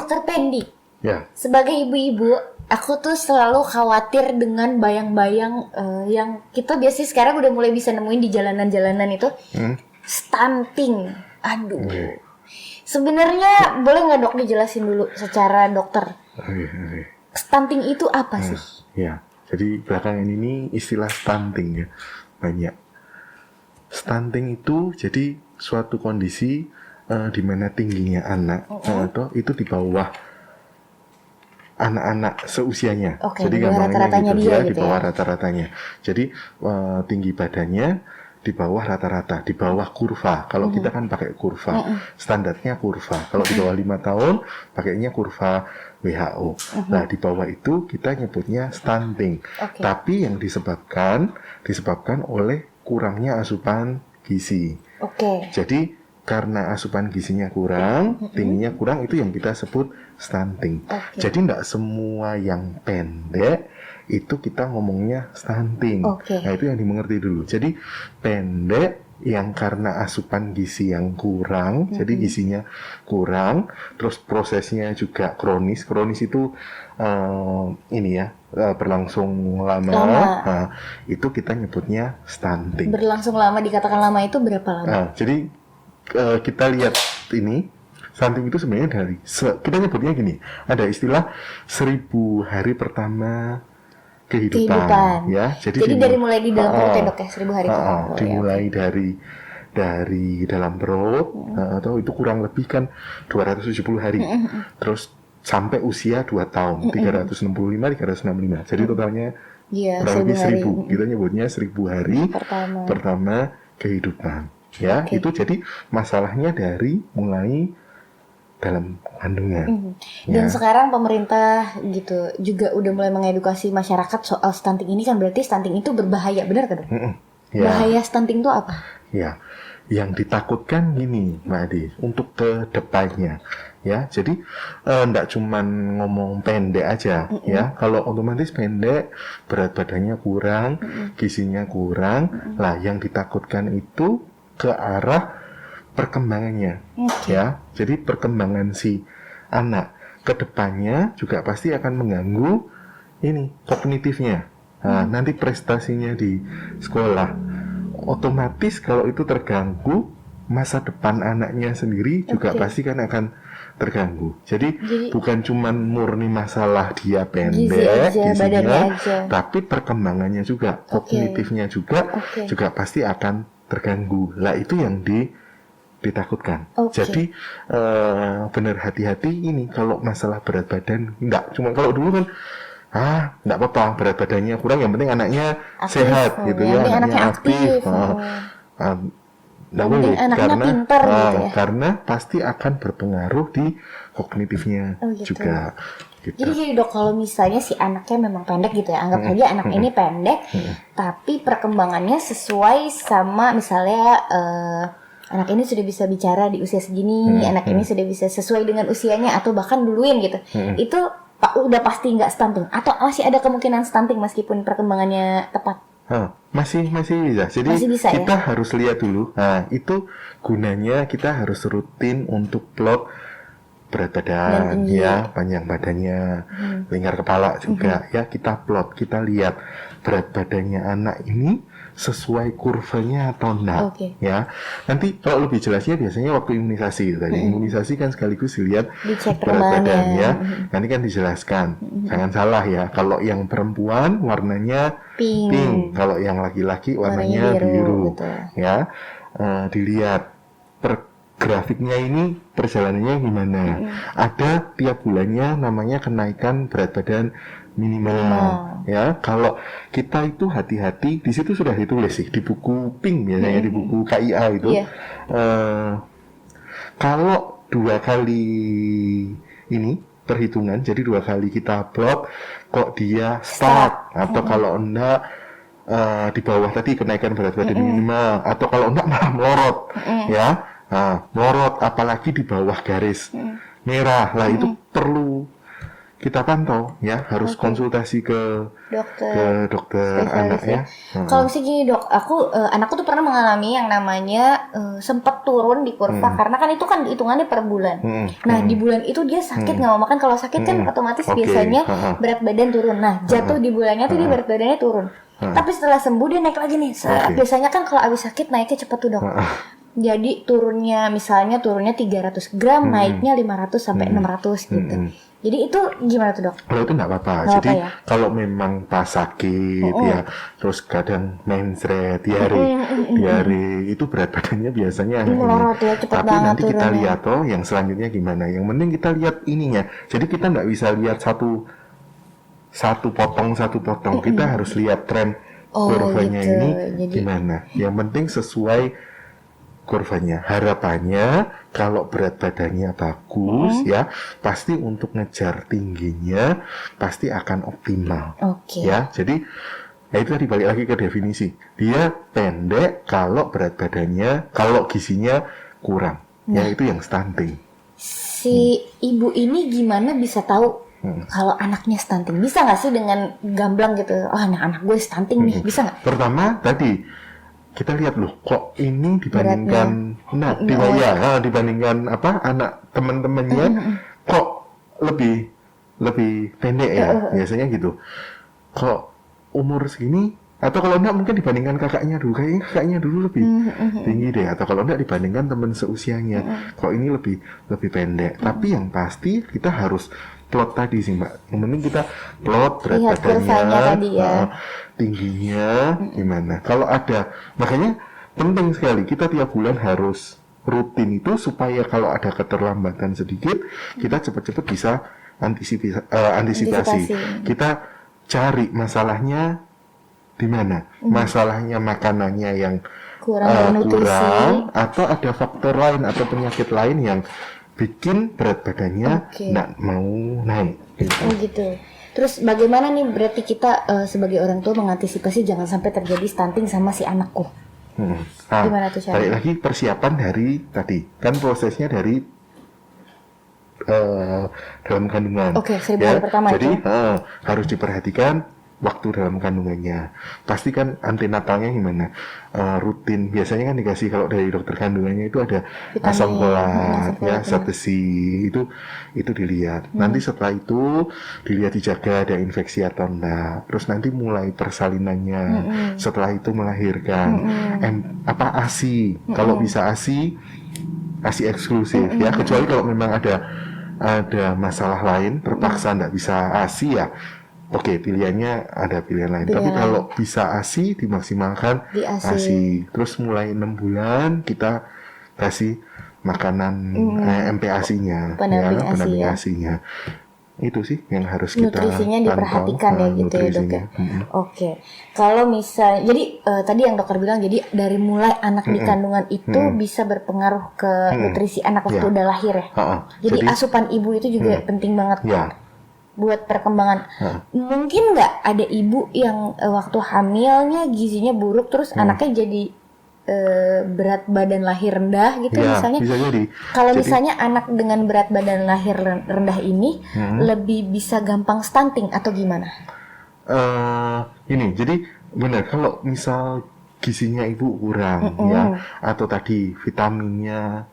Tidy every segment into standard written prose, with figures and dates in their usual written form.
Dokter Pendi, Ya. sebagai ibu-ibu, aku tuh selalu khawatir dengan bayang-bayang yang kita biasanya sekarang udah mulai bisa nemuin di jalanan-jalanan itu, stunting. Aduh. Sebenarnya boleh nggak dok dijelasin dulu secara dokter? Stunting itu apa sih? Ya, jadi belakangan ini istilah stunting ya banyak. Stunting itu jadi suatu kondisi di mana tingginya anak atau itu di bawah anak-anak seusianya. Oke, Jadi di bawah gampangnya rata-ratanya gitu dia ya, gitu di bawah ya. rata-ratanya. Jadi tinggi badannya di bawah rata-rata, di bawah kurva. Kalau kita kan pakai kurva, standarnya kurva. Kalau di bawah 5 tahun, pakainya kurva WHO. Nah, di bawah itu kita nyebutnya stunting. Oke. Tapi yang disebabkan oleh kurangnya asupan gizi. Oke. Jadi karena asupan gizinya kurang, tingginya kurang, itu yang kita sebut stunting. Oke. Jadi tidak semua yang pendek itu kita ngomongnya stunting. Oke. Nah, itu yang dimengerti dulu. Jadi pendek yang karena asupan gizi yang kurang, jadi gizinya kurang, terus prosesnya juga kronis. Kronis itu berlangsung lama. Nah, itu kita nyebutnya stunting. Berlangsung lama, dikatakan lama itu berapa lama? Nah, jadi kita lihat ini, stunting itu sebenarnya kita nyebutnya gini, ada istilah 1000 hari pertama kehidupan. Ya. Jadi dari mulai di dalam perut ya dok ya, 1000 hari pertama. Dimulai dari dalam perut, atau itu kurang lebih kan 270 hari. Terus sampai usia 2 tahun, 365, 365. Jadi totalnya kurang lebih 1000. Kita nyebutnya 1000 hari pertama kehidupan. Ya, itu jadi masalahnya dari mulai dalam kandungan. Dan sekarang pemerintah gitu juga udah mulai mengedukasi masyarakat soal stunting ini kan, berarti stunting itu berbahaya, benar kan dok? Ya. Bahaya stunting itu apa? Ya, yang ditakutkan gini Mbak Adi, untuk ke depannya. Ya, jadi enggak cuman ngomong pendek aja, ya. Kalau otomatis pendek, berat badannya kurang, gizinya kurang, lah yang ditakutkan itu ke arah perkembangannya, ya. Jadi perkembangan si anak ke depannya juga pasti akan mengganggu ini kognitifnya. Nah, nanti prestasinya di sekolah, otomatis kalau itu terganggu, masa depan anaknya sendiri juga pasti kan akan terganggu. Jadi bukan cuman murni masalah dia pendek, gizinya, tapi perkembangannya juga, kognitifnya juga pasti akan terganggu. Lah itu yang ditakutkan. Jadi benar hati-hati ini kalau masalah berat badan. Enggak cuma kalau dulu kan enggak apa-apa berat badannya kurang, yang penting anaknya sehat gitu ya, anaknya aktif. Enggak boleh karena pasti akan berpengaruh di kognitifnya juga. Gitu. Jadi dok, kalau misalnya si anaknya memang pendek gitu ya, anggap saja anak ini pendek, tapi perkembangannya sesuai sama misalnya anak ini sudah bisa bicara di usia segini, anak ini sudah bisa sesuai dengan usianya atau bahkan duluin gitu, itu udah pasti nggak stunting atau masih ada kemungkinan stunting meskipun perkembangannya tepat? Masih bisa. Jadi masih bisa, kita harus lihat dulu. Nah, itu gunanya kita harus rutin untuk plot berat badan, ya, panjang badannya, lingkar kepala juga, ya, kita plot, kita lihat berat badannya anak ini sesuai kurvanya atau enggak, ya. Nanti kalau lebih jelasnya biasanya waktu imunisasi tadi. Imunisasi kan sekaligus dilihat berat badan, ya. Nanti kan dijelaskan. Jangan salah ya, kalau yang perempuan warnanya pink, kalau yang laki-laki warnanya biru. Ya. Dilihat grafiknya ini perjalanannya gimana. Ada tiap bulannya namanya kenaikan berat badan minimal. Ya, kalau kita itu hati-hati, di situ sudah ditulis sih di buku pink biasanya, di buku KIA itu. Kalau 2 kali ini perhitungan, jadi 2 kali kita plot kok dia start atau kalau enggak di bawah tadi kenaikan berat badan minimal, atau kalau enggak malah melorot, ya. Melorot apalagi di bawah garis merah lah, itu perlu kita pantau ya, harus konsultasi ke dokter spesialis anak ya. Kalau misalnya gini dok, anakku tuh pernah mengalami yang namanya sempat turun di kurva karena kan itu kan hitungannya per bulan. Nah di bulan itu dia sakit nggak mau makan. Kalau sakit kan otomatis biasanya berat badan turun. Nah jatuh di bulannya tuh dia berat badannya turun. Tapi setelah sembuh dia naik lagi nih. Biasanya kan kalau abis sakit naiknya cepet tuh dok. Jadi turunnya 300 gram, naiknya 500 sampai 600 gitu. Jadi itu gimana tuh dok? Kalau itu nggak apa-apa. Jadi kalau memang pas sakit ya, terus kadang mensret, diare itu berat badannya biasanya melorot ya, cepet tapi banget nanti kita turunnya. lihat yang selanjutnya gimana. Yang penting kita lihat ininya. Jadi kita nggak bisa lihat satu potong. Kita harus lihat tren kurvanya gitu. ini Jadi gimana. Yang penting sesuai kurvanya. Harapannya kalau berat badannya bagus ya, pasti untuk ngejar tingginya pasti akan optimal. Ya, jadi itu tadi balik lagi ke definisi. Dia pendek kalau berat badannya, kalau gizinya kurang. Ya itu yang stunting. Si ibu ini gimana bisa tahu kalau anaknya stunting? Bisa nggak sih dengan gamblang gitu? Oh, anak gue stunting nih, bisa nggak? Pertama tadi kita lihat loh, kok ini dibandingkan dibandingkan anak teman-temannya kok lebih pendek ya, biasanya gitu. Kok umur segini, atau kalau enggak mungkin dibandingkan kakaknya dulu, kayaknya kakaknya dulu lebih tinggi deh, atau kalau enggak dibandingkan teman seusianya, kok ini lebih pendek. Tapi yang pasti kita harus plot tadi sih mbak, yang penting kita plot berat badannya tadi ya. Tingginya gimana. Kalau ada, makanya penting sekali kita tiap bulan harus rutin itu supaya kalau ada keterlambatan sedikit kita cepat-cepat bisa antisipasi. Kita cari masalahnya di mana, masalahnya makanannya yang kurang atau ada faktor lain atau penyakit lain yang bikin berat badannya nggak mau naik. Gitu. Terus bagaimana nih berarti kita sebagai orang tua mengantisipasi jangan sampai terjadi stunting sama si anakku? Gimana tuh caranya? Balik lagi persiapan dari tadi, kan prosesnya dari dalam kandungan. 1000 hari pertama jadi itu. Harus diperhatikan waktu dalam kandungannya. Pasti kan antenatalnya gimana? Rutin. Biasanya kan dikasih kalau dari dokter kandungannya itu ada asam folat, ya, zat besi. Itu dilihat. Nanti setelah itu dilihat dijaga ada infeksi atau enggak. Terus nanti mulai persalinannya. Setelah itu melahirkan. ASI. Kalau bisa ASI eksklusif ya. Kecuali kalau memang ada masalah lain, terpaksa enggak bisa ASI ya. Oke, pilihannya ada pilihan lain. Tapi kalau bisa ASI dimaksimalkan di ASI. Terus mulai 6 bulan kita kasih makanan MPASI-nya, pendamping ASI-nya. Itu sih yang harus kita nutrisinya diperhatikan ya gitu ya dok ya. Oke. Kalau misal, jadi tadi yang dokter bilang, jadi dari mulai anak di kandungan itu bisa berpengaruh ke nutrisi anak waktu udah lahir ya. Jadi asupan ibu itu juga penting banget. Buat perkembangan. Mungkin nggak ada ibu yang waktu hamilnya gizinya buruk terus anaknya jadi berat badan lahir rendah gitu misalnya. Bisa jadi. Kalau misalnya anak dengan berat badan lahir rendah ini lebih bisa gampang stunting atau gimana? Ini jadi benar, kalau misal gizinya ibu kurang atau tadi vitaminnya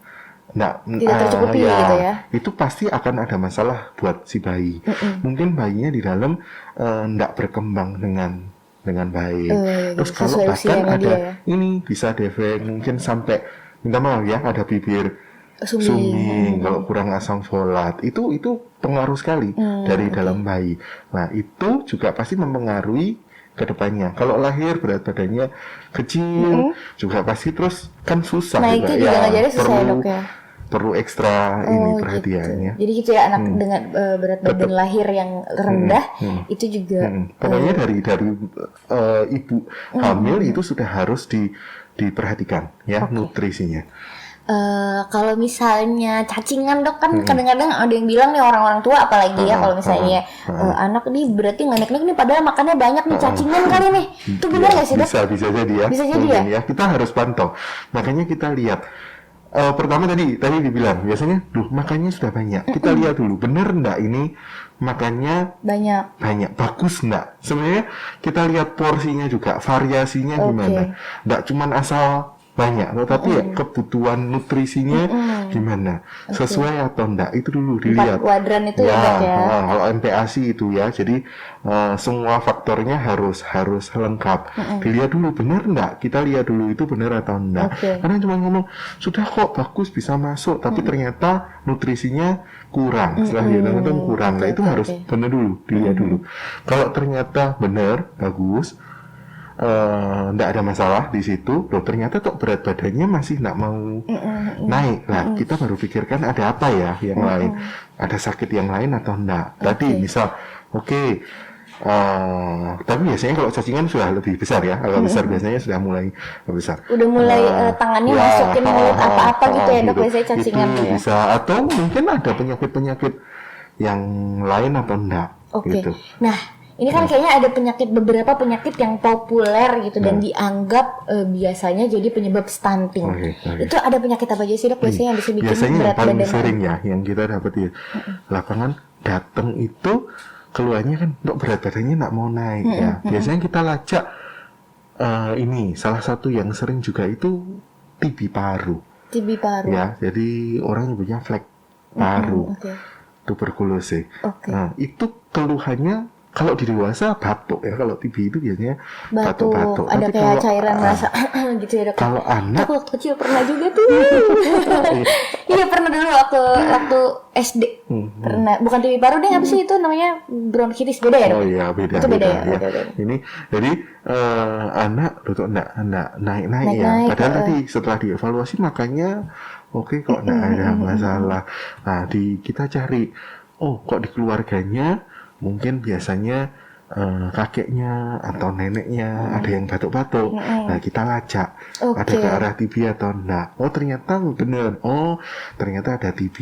tidak tercukupi gitu ya. Itu pasti akan ada masalah buat si bayi. Mungkin bayinya di dalam tidak berkembang dengan baik. Terus kalau bahkan ada ini bisa defek, mungkin sampai minta maaf ya, ada bibir suming kalau kurang asam folat. Itu pengaruh sekali dari dalam bayi. Nah, itu juga pasti mempengaruhi ke depannya. Kalau lahir berat badannya kecil juga pasti terus kan susah juga ya. Perlu ekstra ini perhatiannya. Jadi gitu ya, anak dengan berat badan lahir yang rendah itu juga pokoknya dari ibu hamil itu sudah harus diperhatikan ya nutrisinya. Kalau misalnya cacingan dok, kan kadang-kadang ada yang bilang nih orang-orang tua apalagi ya, kalau misalnya anak nih berarti nggak naik nih padahal makannya banyak nih, cacingan kali nih. Itu benar nggak sih dok? Bisa jadi ya. Bisa jadi ya. Kita harus pantau. Makanya kita lihat pertama tadi dibilang biasanya, makannya sudah banyak. Kita lihat dulu, bener enggak ini makannya banyak, bagus enggak? Sebenarnya kita lihat porsinya juga, variasinya gimana. Enggak cuman asal banyak, tetapi ya kebutuhan nutrisinya gimana, sesuai atau enggak, itu dulu dilihat. 4 kuadran itu ya, kalau MPASI itu ya, jadi semua faktornya harus lengkap. Dilihat dulu benar enggak, kita lihat dulu itu benar atau enggak. Karena cuma ngomong sudah kok bagus bisa masuk, tapi ternyata nutrisinya kurang, setelah dia nonton kurang, nah itu harus benar dulu, dilihat dulu. Kalau ternyata benar bagus, nggak ada masalah di situ, loh ternyata kok berat badannya masih nggak mau naik, lah kita baru pikirkan ada apa ya yang lain, ada sakit yang lain atau enggak. Tadi misal, tapi biasanya kalau cacingan sudah lebih besar ya, agak besar biasanya sudah mulai besar. Udah mulai tangannya masukin mulut apa-apa gitu ya dok, biasanya cacingan itu tuh ya. Bisa, atau mungkin ada penyakit-penyakit yang lain atau enggak. Gitu. Nah, ini kan kayaknya ada beberapa penyakit yang populer gitu dan dianggap biasanya jadi penyebab stunting. Itu ada penyakit apa aja sih dok biasanya yang bisa bikin biasanya berat yang paling badan? sering ya yang kita dapat di lapangan datang itu keluarnya kan untuk berat badannya nggak mau naik ya. Biasanya kita lacak ini salah satu yang sering juga itu TB paru. TB paru. Ya, jadi orang nyebutnya flek paru. Tuberkulosis. Nah, itu keluhannya kalau di dewasa batuk ya, kalau TB itu biasanya batuk-batuk. Ada tapi kayak kalau, cairan rasa gitu ya dok. Kalau anak, aku waktu kecil pernah juga tuh. Iya pernah dulu waktu SD. Pernah, bukan TB paru deh, apa sih itu namanya, bronkitis, beda ya dok? Oh iya beda. Itu beda ya. Ini jadi anak tuh enggak naik ya. Padahal tadi setelah dievaluasi makanya oke kok enggak ada masalah. Nah kita cari, kok di keluarganya mungkin biasanya kakeknya atau neneknya ada yang batuk-batuk. Nah kita lacak ada ke arah TB atau enggak. Oh ternyata benar. Oh ternyata ada TB.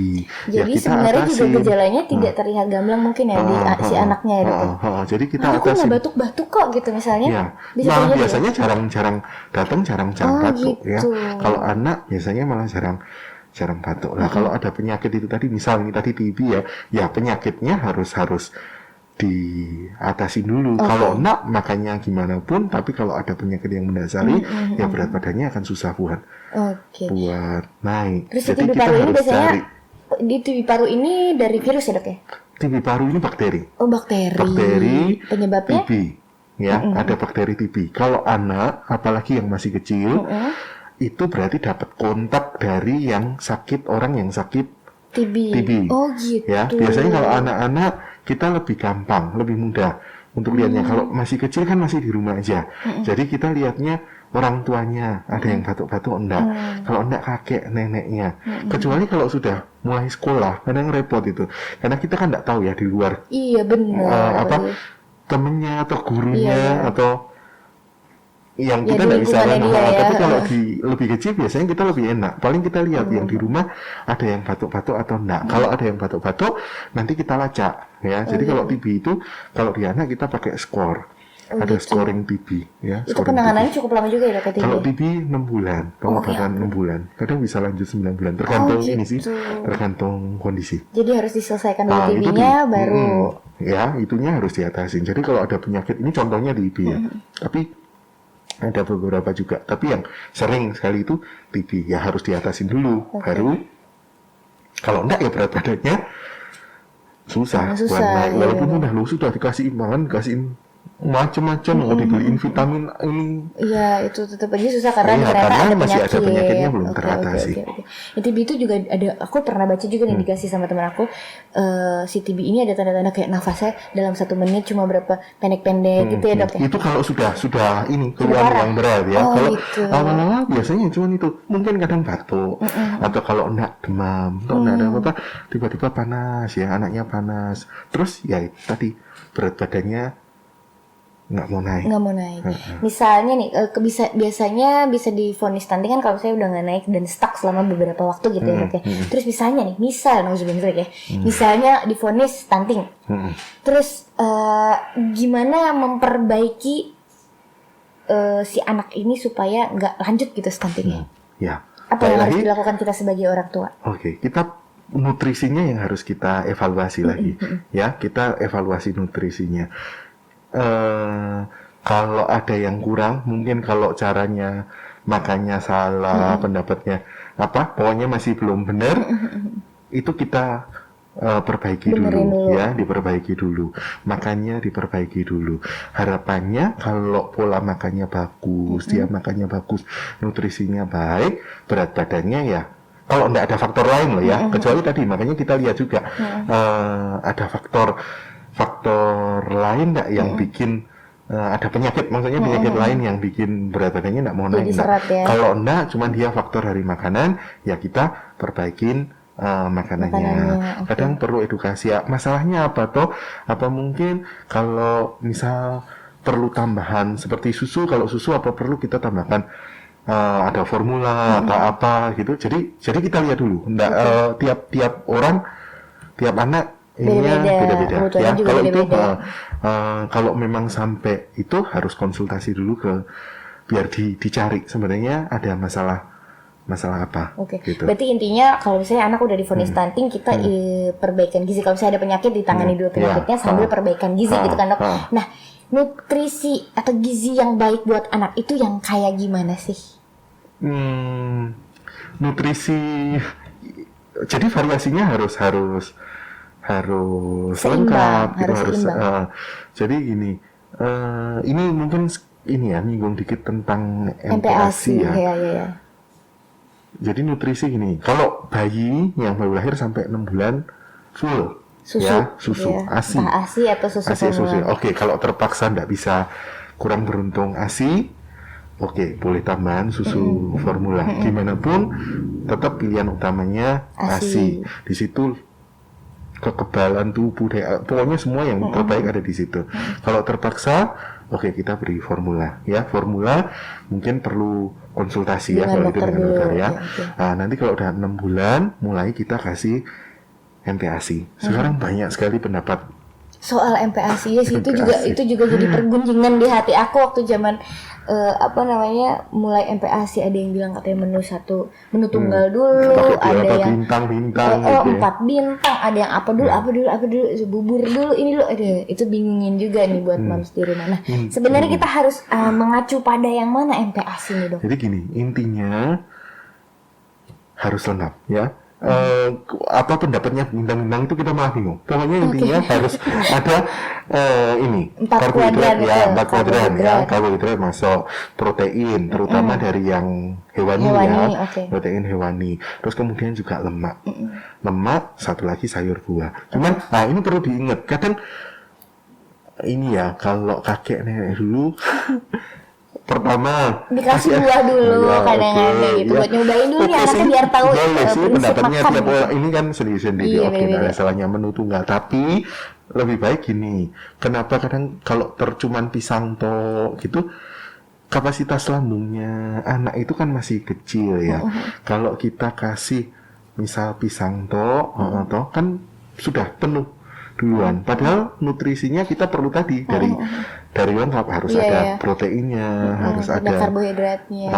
Jadi ya, sebenarnya juga gejalanya tidak terlihat gamblang mungkin ya di si anaknya ya dok. Jadi kita aku nggak batuk-batuk kok gitu misalnya. Ya. Malah biasanya jarang-jarang datang, jarang-jarang batuk gitu. Ya. Kalau anak biasanya malah jarang batuk. Nah kalau ada penyakit itu tadi, misalnya tadi TB ya penyakitnya harus diatasi dulu. Kalau enggak makanya gimana pun, tapi kalau ada penyakit yang mendasari ya berat badannya akan susah buat naik. Terus jadi TB paru ini biasanya di TB paru ini dari virus ya dok ya? TB paru ini bakteri. Oh bakteri. Bakteri penyebabnya? TB ya, ada bakteri TB. Kalau anak apalagi yang masih kecil itu berarti dapat kontak dari orang yang sakit TB. Oh gitu. Ya, biasanya kalau anak-anak kita lebih gampang, lebih mudah untuk lihatnya. Kalau masih kecil kan masih di rumah aja. Jadi kita lihatnya orang tuanya ada yang batuk-batuk enggak. Kalau enggak kakek neneknya. Kecuali kalau sudah mulai sekolah, kadang repot itu. Karena kita kan enggak tahu ya di luar. Iya benar. Temennya atau gurunya atau yang kita nggak bisa kan, tapi kalau di lebih kecil biasanya kita lebih enak. Paling kita lihat yang di rumah ada yang batuk-batuk atau enggak. Kalau ada yang batuk-batuk, nanti kita lacak ya. Jadi kalau TB itu, kalau di anak kita pakai skor. Ada scoring TB ya. Itu penanganannya cukup lama juga ya dok TB? Kalau TB 6 bulan, pengobatan 6 bulan. Kadang bisa lanjut 9 bulan, tergantung ini sih, tergantung kondisi. Jadi harus diselesaikan dulu TB-nya baru. Ya, itunya harus diatasin. Jadi kalau ada penyakit ini contohnya TB ya. Tapi ada beberapa juga, tapi yang sering sekali itu TB ya harus diatasin dulu, baru kalau enggak ya berat badannya susah buat naik. Walaupun sudah dikasih imbangan, dikasih macam-macam, mau dibeliin vitamin ini. Iya, itu tetap aja susah karena ternyata masih ada penyakitnya belum teratasi. TB itu juga ada, aku pernah baca juga nih dikasih sama teman aku, si TB ini ada tanda-tanda kayak nafasnya dalam 1 menit cuma berapa pendek-pendek gitu ya dok ya? Itu kalau sudah ini keluar yang berat ya. Kalau awal-awal biasanya cuma itu, mungkin kadang batuk atau kalau enggak demam, atau enggak ada apa-apa, tiba-tiba panas ya, anaknya panas. Terus ya tadi berat badannya nggak mau naik. Misalnya nih, biasanya bisa divonis stunting kan kalau saya udah nggak naik dan stuck selama beberapa waktu gitu ya. Terus misalnya misalnya divonis stunting. Terus gimana memperbaiki si anak ini supaya nggak lanjut gitu stuntingnya? Ya, Apa yang harus lagi, dilakukan kita sebagai orang tua? Oke, kita nutrisinya yang harus kita evaluasi lagi, ya. Kita evaluasi nutrisinya. Kalau ada yang kurang, mungkin kalau caranya makannya salah, pendapatnya apa, pokoknya masih belum benar, itu kita perbaiki Benerin dulu. ya, diperbaiki dulu, makannya diperbaiki dulu. Harapannya kalau pola makannya bagus, dia makannya bagus, nutrisinya baik, berat badannya ya, kalau enggak ada faktor lain loh ya, kecuali tadi makanya kita lihat juga ada faktor lain enggak yang bikin ada penyakit, maksudnya penyakit lain yang bikin berat badannya enggak mau naik. Jadi serat ya. Kalau enggak, cuman dia faktor dari makanan, ya kita perbaikin makanannya. Kadang perlu edukasi ya, masalahnya apa toh? Apa mungkin kalau misal perlu tambahan seperti susu, kalau susu apa perlu kita tambahkan ada formula atau apa gitu. Jadi kita lihat dulu. Enggak tiap orang, tiap anak ininya beda-beda ya. Kalau itu kalau memang sampai itu harus konsultasi dulu ke biar dicari sebenarnya ada masalah apa. Oke. Gitu. Berarti intinya kalau misalnya anak udah divonis stunting, kita perbaikan gizi. Kalau misalnya ada penyakit, ditangani dulu penyakitnya sambil perbaikan gizi gitu kan dok. Nah, nutrisi atau gizi yang baik buat anak itu yang kayak gimana sih? Nutrisi, jadi variasinya harus Seimbang, lengkap, gitu, harus seimbang. jadi gini, ini mungkin ini ya nyinggung dikit tentang MPASI ya. Ya. Jadi nutrisi gini, kalau bayi yang baru lahir sampai 6 bulan full Susu, ya, susu, ya. ASI. Entah ASI atau susu formula. Oke, kalau terpaksa nggak bisa, kurang beruntung ASI, oke, boleh tambahan susu formula. Gimana pun, tetap pilihan utamanya ASI. Di situ kekebalan tubuh, pokoknya semua yang terbaik ada di situ. Kalau terpaksa, oke, kita beri formula ya. Formula mungkin perlu konsultasi ya kalau itu dengan dokter ya. Nah, nanti kalau udah 6 bulan mulai kita kasih MPASI. Sekarang banyak sekali pendapat soal MPASI ya sih, itu juga jadi pergunjingan di hati aku waktu zaman mulai MPASI. Ada yang bilang katanya menu tunggal dulu, ada yang bintang-bintang 4 bintang, ada yang apa dulu, bubur dulu, ini dulu, ada itu bingungin juga nih buat moms di rumah. Nah, sebenarnya kita harus mengacu pada yang mana MPASI nih dok? Jadi gini, intinya harus lengkap ya. Apa pendapatnya bintang-bintang itu kita malah bingung. Pokoknya intinya harus ada ini 4 karbohidrat kuadran ya, 4 kuadran karbohidrat. ya, karbohidrat masuk, protein terutama dari yang hewani ya, protein hewani. Terus kemudian juga lemak. Lemak, satu lagi sayur buah. Cuman nah ini perlu diingat, kadang ini ya kalau kakek nenek dulu pertama dikasih buah dulu kadang-kadang gitu buat nyobain dulu nih anaknya biar tahu sih pendapatnya makan tiap orang ini kan sendiri-sendiri. Iya, Oke, nah salahnya menu tunggal, tapi lebih baik gini, kenapa kadang kalau cuman pisang toh gitu, kapasitas lambungnya anak itu kan masih kecil ya. Kalau kita kasih misal pisang toh kan sudah penuh duluan, padahal nutrisinya kita perlu tadi dari lengkap, harus ada proteinnya, harus ada karbohidratnya,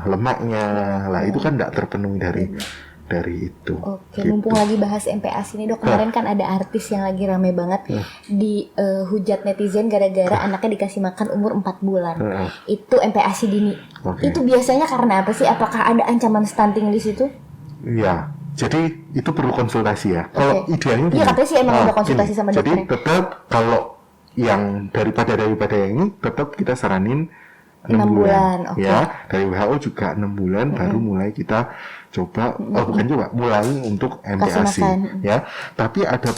lemaknya, lah itu kan tidak terpenuhi dari itu. Oke, mumpung lagi bahas MPASI nih dok, kemarin kan ada artis yang lagi rame banget di hujat netizen gara-gara anaknya dikasih makan umur 4 bulan. Itu MPASI dini. Itu biasanya karena apa sih? Apakah ada ancaman stunting di situ? Iya. Jadi itu perlu konsultasi ya. Kalau idealnya iya katanya sih emang ada konsultasi sama dokter. Jadi tetap kalau yang daripada yang ini tetap kita saranin 6 bulan. Ya, dari WHO juga 6 bulan baru mulai kita coba mulai untuk MPASI ya. Tapi ada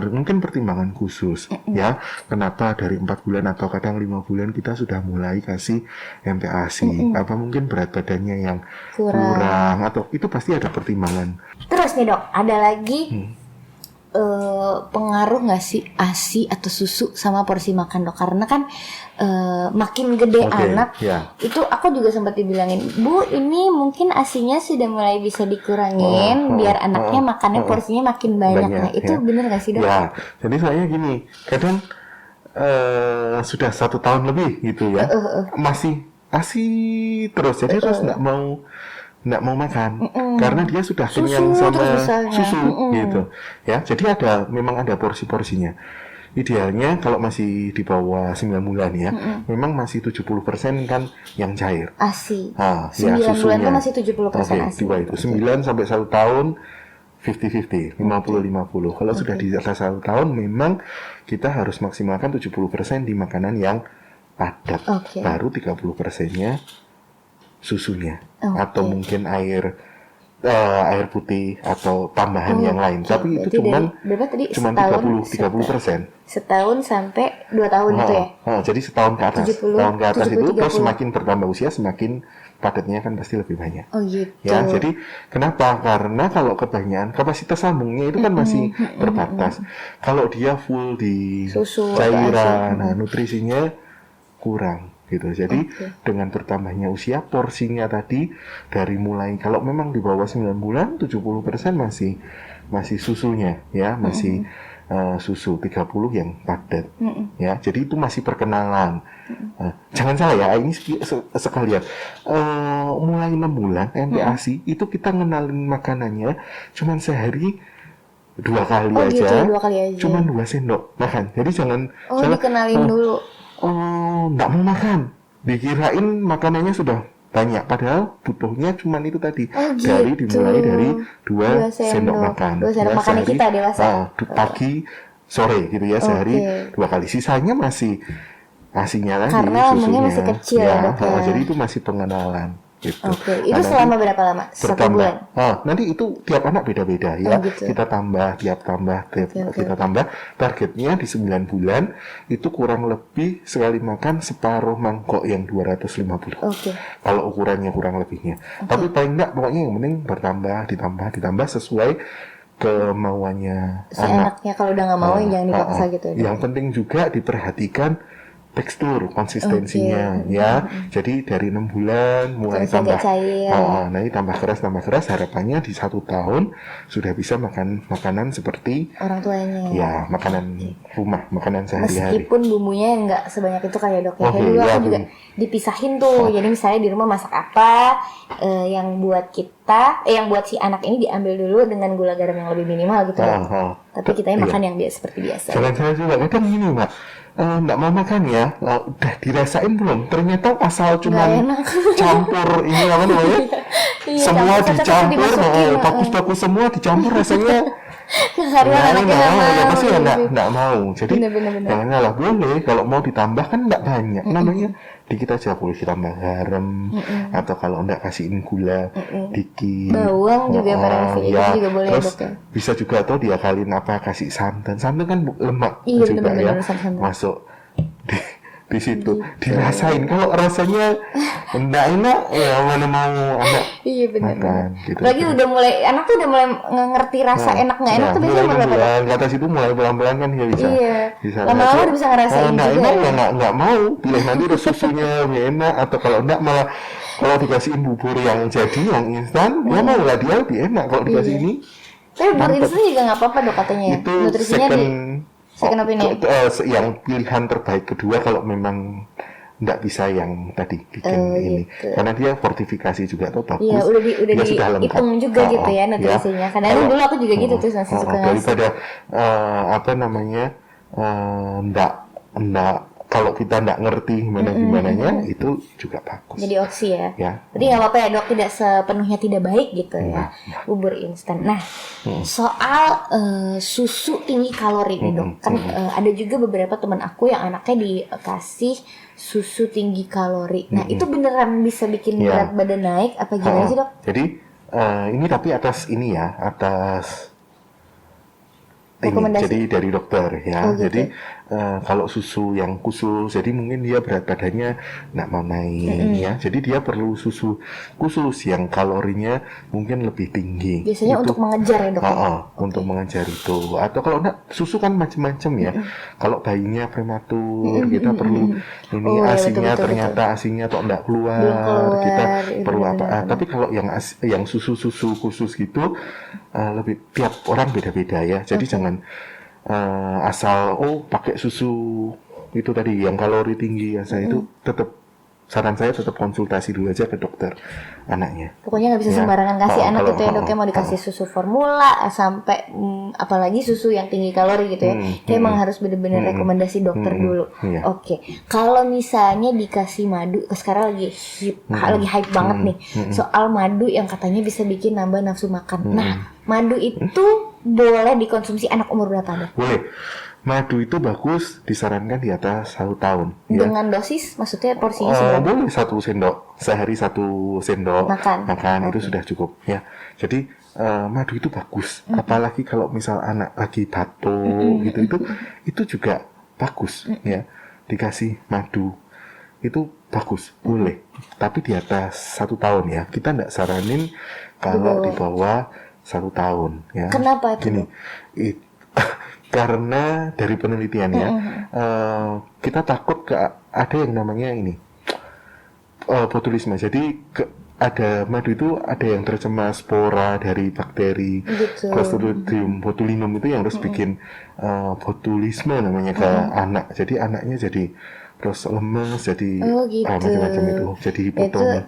mungkin pertimbangan khusus ya. Kenapa dari 4 bulan atau kadang 5 bulan kita sudah mulai kasih MPASI? Apa mungkin berat badannya yang kurang atau itu pasti ada pertimbangan. Terus nih dok, ada lagi pengaruh nggak sih ASI atau susu sama porsi makan dok? Karena kan makin gede anak itu aku juga sempat dibilangin, Bu ini mungkin ASInya sudah mulai bisa dikurangin biar anaknya makannya porsinya makin banyak. Nah itu bener nggak sih dok? Ya, jadi saya gini, kadang sudah 1 tahun lebih gitu ya, masih ASI terus, jadi terus nggak mau nggak mau makan karena dia sudah kenyang Susu sama terus misalnya. susu gitu ya. Jadi memang ada porsi-porsinya. Idealnya kalau masih di bawah 9 bulan ya, memang masih 70% kan yang cair. ASI. Ah, 9 ya, bulan susunya. tuh masih 70% Oke, ASI. dua itu 9 sampai 1 tahun 50-50, 50-50. Kalau sudah di atas 1 tahun memang kita harus maksimalkan 70% di makanan yang padat. Oke. Baru 30%-nya susunya Oke. atau mungkin air putih atau tambahan yang lain. Oke, Tapi itu berarti cuman dari- berapa tadi? cuman Setahun, 30%. Setahun sampai 2 tahun itu ya? Jadi setahun ke atas. 70, Tahun ke atas 70, itu terus 30. semakin bertambah usia semakin padatnya kan pasti lebih banyak. Oh gitu. Ya, jadi kenapa? Karena kalau kebanyakan kapasitas lambungnya itu kan masih terbatas. Kalau dia full di Susu atau cairan, nah nutrisinya kurang gitu. Jadi Oke. dengan bertambahnya usia porsinya tadi dari mulai kalau memang di bawah 9 bulan 70% masih susunya ya, masih susu 30 yang padat. Ya, jadi itu masih perkenalan. Jangan salah ya, ini sekalian. Mulai 6 bulan MPASI itu kita ngenalin makanannya cuman sehari 2 kali Oh aja. gitu, 2 kali aja. Cuman 2 sendok makan. Jadi jangan Oh dikenalin dulu. nggak mau makan. Dikirain makanannya sudah banyak, padahal butuhnya cuman itu tadi. Oh, Dari gitu. dimulai dari 2 2 sendok makan. 2 sendok Ya, makannya sehari, kita dewasa. pagi, sore gitu ya, sehari Oke. 2 kali. Sisanya masih asinya lagi, Karena lambungnya susunya. masih kecil ya, Dok, ya. Jadi itu masih pengenalan gitu. Oke, itu Nah, nanti selama berapa lama? 1 bertambah. bulan. Nanti itu tiap anak beda-beda ya. gitu. Kita tambah, Oke. kita tambah. Targetnya di 9 bulan itu kurang lebih sekali makan separuh mangkok yang 250. Oke. Kalau ukurannya kurang lebihnya. Tapi paling enggak pokoknya yang penting ditambah sesuai kemauannya Si anaknya kalau udah nggak mau jangan dipaksa gitu ya. Dok? Yang penting juga diperhatikan tekstur, konsistensinya ya. Jadi dari 6 bulan mulai Terus agak tambah cair. nanti tambah keras harapannya di 1 tahun sudah bisa makan makanan seperti Orang tuanya. ya makanan rumah, makanan sehari-hari. Meskipun bumbunya nggak sebanyak itu kayak Dok ya. Kayak Oke, dulu ya, aku juga dipisahin tuh. Jadi misalnya di rumah masak apa, yang buat kita, yang buat si anak ini diambil dulu dengan gula garam yang lebih minimal gitu ya. Tapi kita makan yang seperti biasa. Jangan salah juga, kadang gini Mbak, nggak mau makan ya, udah dirasain belum? Ternyata asal cuman enak. campur ini apa namanya? Iya, Semua campur, dicampur, dimasukin, bagus-bagus semua dicampur rasanya. Karena anaknya nggak mau. ya pasti gitu. nggak mau. Jadi Bener. jangan salah, boleh kalau mau ditambah kan nggak banyak. Namanya dikit aja, boleh ditambah garam atau kalau nggak kasihin gula dikit. Bawang juga barang sih, itu juga boleh ya, Terus Dok ya. bisa juga tuh diakalin apa, kasih santan kan lemak Iya, juga ya, bener-bener santan. masuk di situ dirasain. Kalau rasanya enggak enak ya mana mau anak Iya benar. makan gitu. Lagi udah mulai anak tuh udah mulai ngerti rasa enak nggak enak tuh biasanya mulai umur berapa? Dok? bulan ke atas itu mulai pelan-pelan kan dia bisa. Iya. Bisa Lama-lama rasa, udah bisa ngerasain nggak juga enak ya. ya nggak mau. Pilih nanti terus susunya lebih enak atau kalau enggak malah kalau dikasihin bubur yang jadi yang instan ya mau lah dia lebih enak kalau dikasih Iya. ini. Tapi bubur instan juga nggak apa-apa Dok katanya ya. Itu Nutrisinya second opinion. yang pilihan terbaik kedua kalau memang nggak bisa yang tadi bikin ini gitu. karena dia fortifikasi juga tuh bagus. Iya, udah dia sudah lengkap. dihitung juga gitu ya nutrisinya. Kadang dulu aku juga gitu tuh masih suka ngasih. daripada apa namanya nggak kalau kita nggak ngerti gimananya itu juga bagus. Jadi opsi ya. Ya. Jadi nggak apa-apa ya Dok, tidak sepenuhnya tidak baik gitu ya. Bubur instan. Nah, soal susu tinggi kalori nih Dok. Kan ada juga beberapa teman aku yang anaknya dikasih susu tinggi kalori. Nah, itu beneran bisa bikin Ya. berat badan naik apa gimana sih Dok? Jadi ini tapi atas ini, Rekomendasi. jadi dari dokter ya. Oh, gitu. Jadi kalau susu yang khusus, jadi mungkin dia berat badannya nggak mau naik ya. Jadi dia perlu susu khusus yang kalorinya mungkin lebih tinggi. Biasanya untuk mengejar ya Dok. Untuk mengejar itu. Atau kalau enggak, susu kan macam-macam ya. Kalau bayinya prematur, kita perlu ini Oh, ya, asinya betul, ternyata asinya atau enggak keluar, Belum keluar, kita iya, perlu apa? benar-benar. Tapi kalau yang susu-susu khusus gitu lebih tiap orang beda-beda ya. Jadi jangan asal pakai susu itu tadi yang kalori tinggi ya, saya itu tetap saran saya tetap konsultasi dulu aja ke dokter anaknya. Pokoknya nggak bisa Ya. sembarangan kasih anak Kalau- gitu ya dok ya, mau dikasih susu formula sampai apalagi susu yang tinggi kalori gitu ya. Kayak emang harus bener-bener rekomendasi dokter dulu. Iya. Oke, kalau misalnya dikasih madu, sekarang lagi hype banget nih soal madu yang katanya bisa bikin nambah nafsu makan. Nah, madu itu boleh dikonsumsi anak umur berapa dok? Boleh. Madu itu bagus disarankan di atas 1 tahun. Ya. Dengan dosis, maksudnya porsinya seberapa? Boleh 1 sendok sehari, 1 sendok Makan. itu sudah cukup ya. Jadi madu itu bagus, apalagi kalau misal anak lagi batuk itu juga bagus ya. Dikasih madu itu bagus, boleh. Tapi di atas 1 tahun ya. Kita tidak saranin kalau di bawah 1 tahun ya. Kenapa itu? Gini, karena dari penelitiannya kita takut ada yang namanya ini botulisme. Jadi ada madu itu ada yang tercemar spora dari bakteri Gitu. Clostridium botulinum itu yang harus bikin botulisme namanya ke anak. Jadi anaknya jadi terus lemes, jadi gitu. macam-macam itu, jadi hipotomi.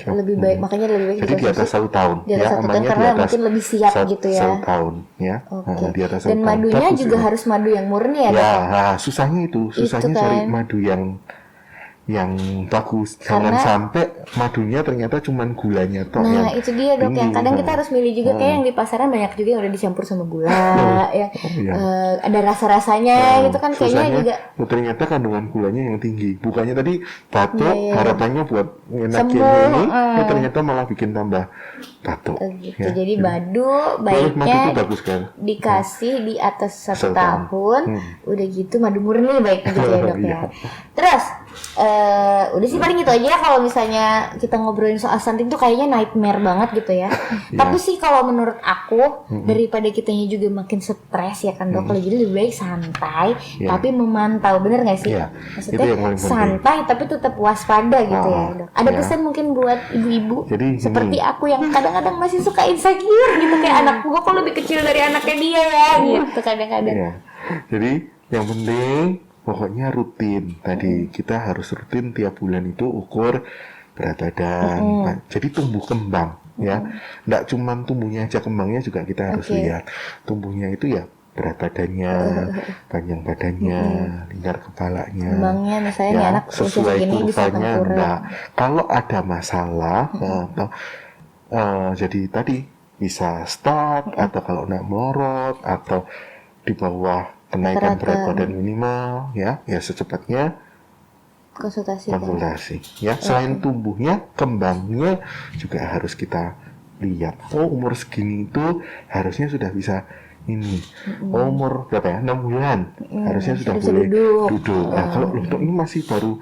Lebih baik, makanya lebih baik Jadi di atas 1 tahun di atas 1 tahun amannya karena mungkin lebih siap gitu ya. 1 tahun ya. Oke. Di atas 1 Dan tahun. madunya Bagus juga itu. harus madu yang murni ya, Dok? Ya, susahnya susahnya kan. cari madu yang bagus. Jangan Karena- sampai madunya ternyata cuman gulanya tok yang Nah, itu dia dok, yang tinggi. kadang kita harus milih juga kayak yang di pasaran banyak juga yang udah dicampur sama gula, yang iya. ada rasa-rasanya gitu kan kayaknya Susahnya, juga ternyata kandungan gulanya yang tinggi. Bukannya tadi batuk Iya. harapannya buat ngenakin Sembuh, ini, ternyata malah bikin tambah batuk. gitu. ya. Jadi madu Boleh, madu itu baiknya bagus kan. dikasih di atas 1 1 tahun. tahun, udah gitu madu murni baiknya gitu ya dok ya. Iya. Terus udah sih paling gitu aja kalau misalnya kita ngobrolin soal stunting tuh kayaknya nightmare banget gitu ya. Tapi sih kalau menurut aku daripada kitanya juga makin stres ya kan dok, kalau gitu lebih baik santai Iya. tapi memantau, bener nggak sih? Iya, Maksudnya itu yang paling penting. santai tapi tetap waspada gitu ya dok. Ada Iya. pesan mungkin buat ibu-ibu Jadi gini. seperti aku yang kadang-kadang masih suka insecure gitu kayak anak gua kok lebih kecil dari anaknya dia ya gitu kadang-kadang. Iya. Jadi yang penting pokoknya rutin. Tadi kita harus rutin tiap bulan itu ukur berat badan. Nah, jadi tumbuh kembang ya. Nggak cuman tumbuhnya aja, kembangnya juga kita harus Oke. lihat. Tumbuhnya itu ya berat badannya, panjang badannya, lingkar kepalanya. Kembangnya misalnya nih anak usia sesuai segini bisa kurvanya tengkurap. enggak. Kalau ada masalah jadi tadi bisa stuck atau kalau nak melorot atau di bawah kenaikan Rata-rata. berat badan minimal ya secepatnya konsultasi kan? konsultasi ya. Selain tumbuhnya, kembangnya juga harus kita lihat. Umur segini itu harusnya sudah bisa ini. Umur berapa ya? 6 bulan harusnya sudah bisa boleh duduk. duduk. Nah, kalau untuk ini masih baru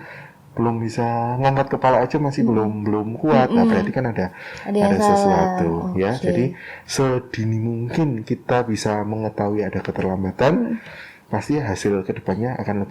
belum bisa ngangkat kepala aja, masih belum kuat. Nah, berarti kan ada yang salah. sesuatu ya. Oke. Jadi sedini mungkin kita bisa mengetahui ada keterlambatan, pasti hasil kedepannya akan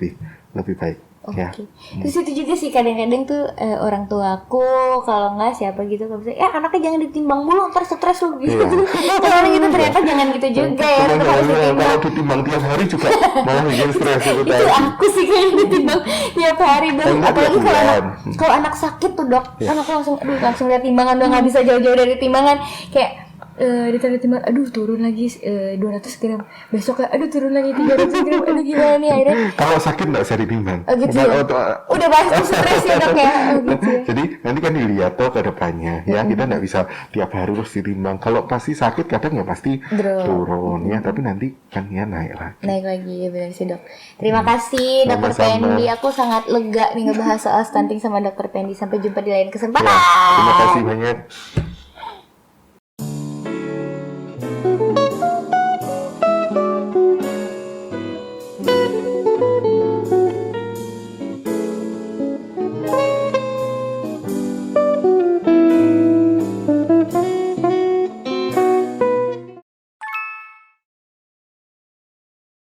lebih baik. Oke. Ya. Terus itu juga sih kadang-kadang tuh orang tua aku kalau nggak siapa gitu kalau bisa anaknya jangan ditimbang mulu ntar stres lu gitu. Iya. Kadang gitu ternyata jangan gitu juga ya, tetap harus ditimbang. Kalau ditimbang tiap hari juga malah bikin stres itu Itu tadi. aku sih kayaknya ditimbang tiap hari dong. Enggak, Apalagi tiap kalau bulan. anak sakit tuh dok, kan aku langsung lihat timbangan udah nggak bisa jauh-jauh dari timbangan kayak ditaruh timbangan, aduh turun lagi 200 gram, besok aduh turun lagi 300 gram, aduh gimana nih akhirnya. Kalau sakit nggak usah ditimbang. Gitu ya? Udah pasti stres ya dok ya. Gitu ya. Jadi nanti kan dilihat tuh ke depannya ya, kita nggak bisa tiap hari terus ditimbang. Kalau pasti sakit kadang ya pasti Drop. turun ya, tapi nanti kan ya naik lagi. Naik lagi ya benar sih dok. Terima kasih dokter Sama-sama. Pendi. Aku sangat lega nih ngebahas soal stunting sama dokter Pendi. Sampai jumpa di lain kesempatan. Ya, terima kasih banyak.